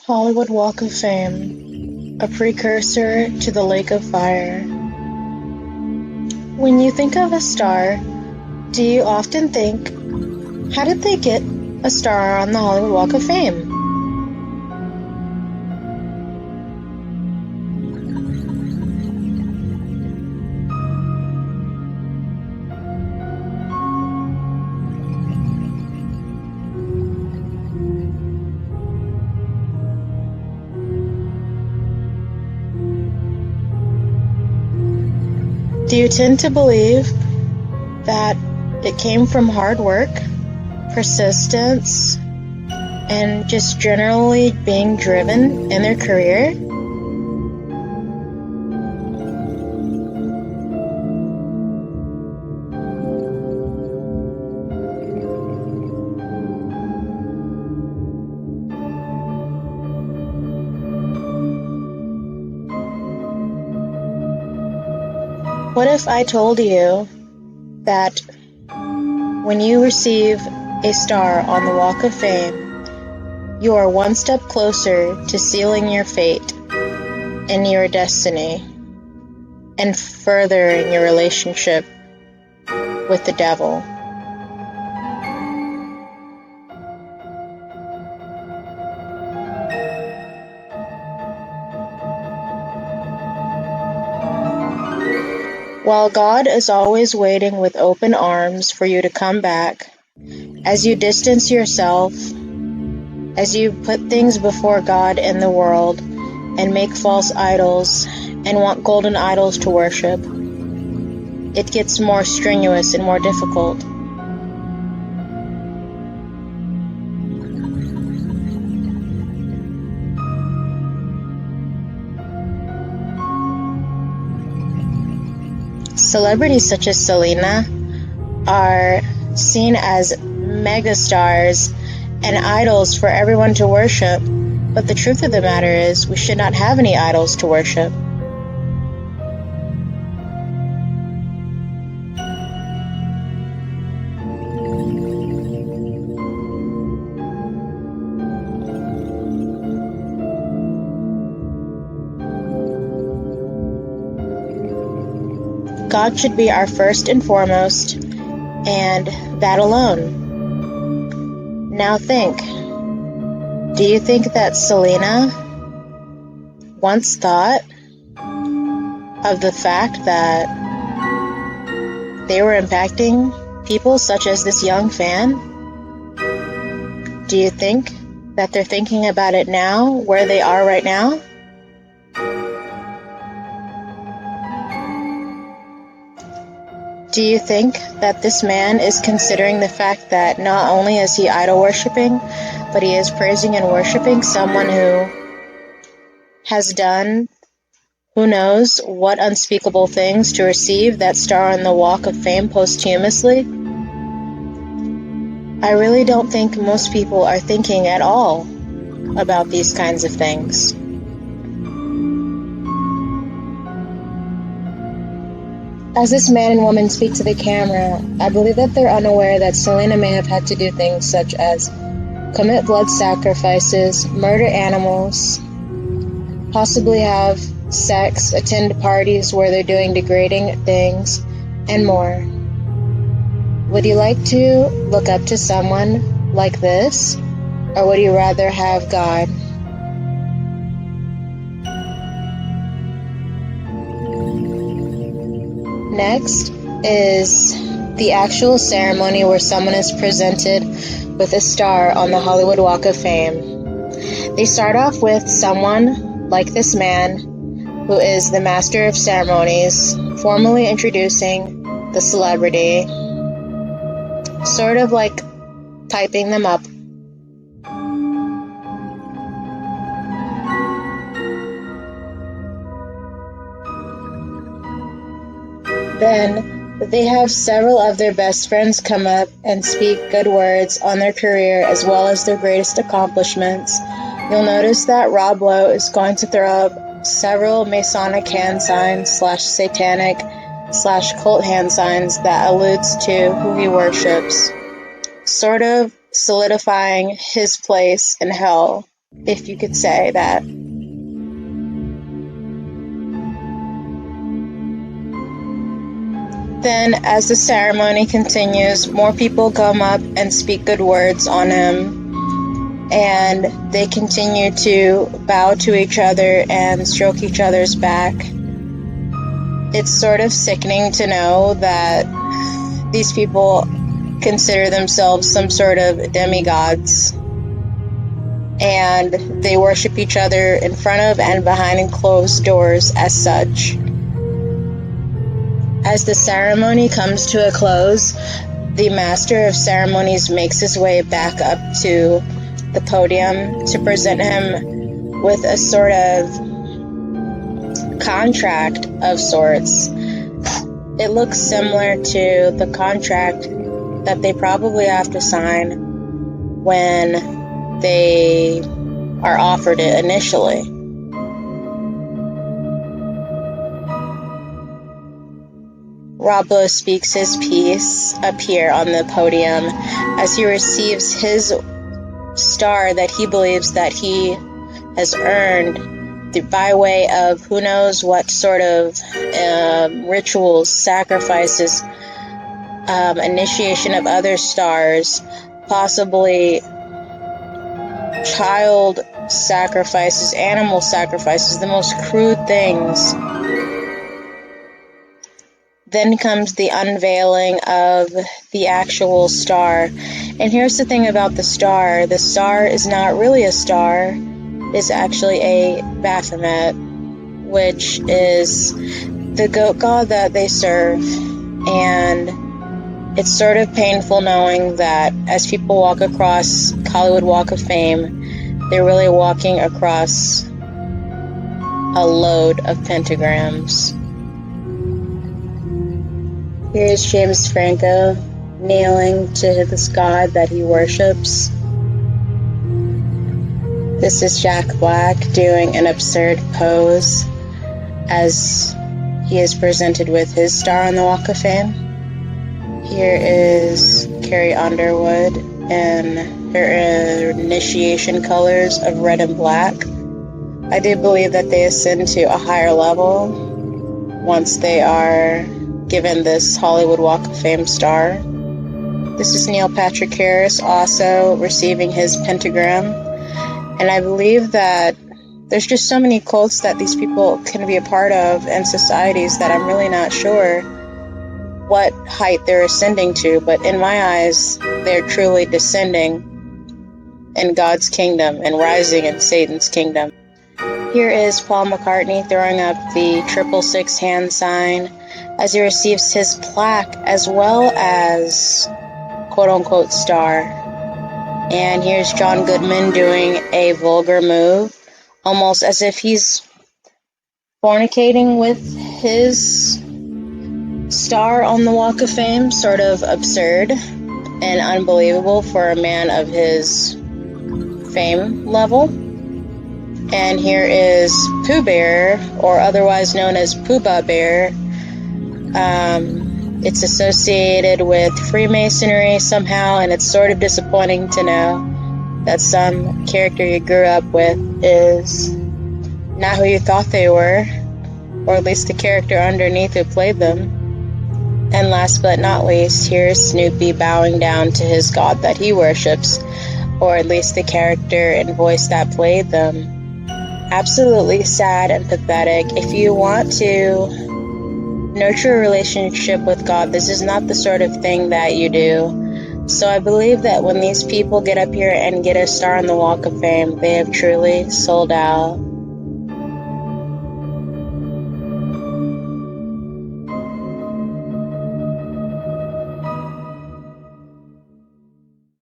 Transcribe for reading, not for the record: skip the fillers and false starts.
Hollywood Walk of Fame, a precursor to the Lake of Fire. When you think of a star, do you often think, how did they get a star on the Hollywood Walk of Fame? Do you tend to believe that it came from hard work, persistence, and just generally being driven in their career? What if I told you that when you receive a star on the Walk of Fame, you are one step closer to sealing your fate and your destiny and furthering your relationship with the devil? While God is always waiting with open arms for you to come back, as you distance yourself, as you put things before God and the world, and make false idols, and want golden idols to worship, it gets more strenuous and more difficult. Celebrities such as Selena are seen as megastars and idols for everyone to worship, but the truth of the matter is we should not have any idols to worship. God should be our first and foremost, and that alone. Now think, do you think that Selena once thought of the fact that they were impacting people such as this young fan? Do you think that they're thinking about it now, where they are right now? Do you think that this man is considering the fact that not only is he idol worshipping, but he is praising and worshiping someone who has done who knows what unspeakable things to receive that star on the Walk of Fame posthumously? I really don't think most people are thinking at all about these kinds of things. As this man and woman speak to the camera, I believe that they're unaware that Selena may have had to do things such as commit blood sacrifices, murder animals, possibly have sex, attend parties where they're doing degrading things, and more. Would you like to look up to someone like this, or would you rather have God? Next is the actual ceremony where someone is presented with a star on the Hollywood Walk of Fame. They start off with someone like this man, who is the master of ceremonies, formally introducing the celebrity, sort of like typing them up. Then they have several of their best friends come up and speak good words on their career as well as their greatest accomplishments. You'll notice that Rob Lowe is going to throw up several Masonic hand signs / satanic / cult hand signs that alludes to who he worships, sort of solidifying his place in hell if you could say that. Then, as the ceremony continues, more people come up and speak good words on him, and they continue to bow to each other and stroke each other's back. It's sort of sickening to know that these people consider themselves some sort of demigods, and they worship each other in front of and behind closed doors as such. As the ceremony comes to a close, the master of ceremonies makes his way back up to the podium to present him with a sort of contract of sorts. It looks similar to the contract that they probably have to sign when they are offered it initially. Rob Lowe speaks his piece up here on the podium as he receives his star that he believes that he has earned by way of who knows what sort of rituals, sacrifices, initiation of other stars, possibly child sacrifices, animal sacrifices, the most crude things. Then comes the unveiling of the actual star. And here's the thing about the star is not really a star. It's actually a Baphomet, which is the goat god that they serve. And it's sort of painful knowing that as people walk across Hollywood Walk of Fame, they're really walking across a load of pentagrams. Here's James Franco kneeling to this god that he worships. This is Jack Black doing an absurd pose as he is presented with his star on the Walk of Fame. Here is Carrie Underwood in her initiation colors of red and black. I do believe that they ascend to a higher level once they are given this Hollywood Walk of Fame star. This is Neil Patrick Harris also receiving his pentagram. And I believe that there's just so many cults that these people can be a part of and societies that I'm really not sure what height they're ascending to. But in my eyes, they're truly descending in God's kingdom and rising in Satan's kingdom. Here is Paul McCartney throwing up the 666 hand sign as he receives his plaque as well as quote-unquote star. And here's John Goodman doing a vulgar move, almost as if he's fornicating with his star on the Walk of Fame. Sort of absurd and unbelievable for a man of his fame level. And here is Pooh Bear, or otherwise known as Pooba Bear. It's associated with Freemasonry somehow, and it's sort of disappointing to know that some character you grew up with is not who you thought they were, or at least the character underneath who played them. And last but not least, here's Snoopy bowing down to his god that he worships, or at least the character and voice that played them. Absolutely sad and pathetic. If you want to nurture a relationship with God, this is not the sort of thing that you do. So I believe that when these people get up here and get a star on the Walk of Fame, they have truly sold out.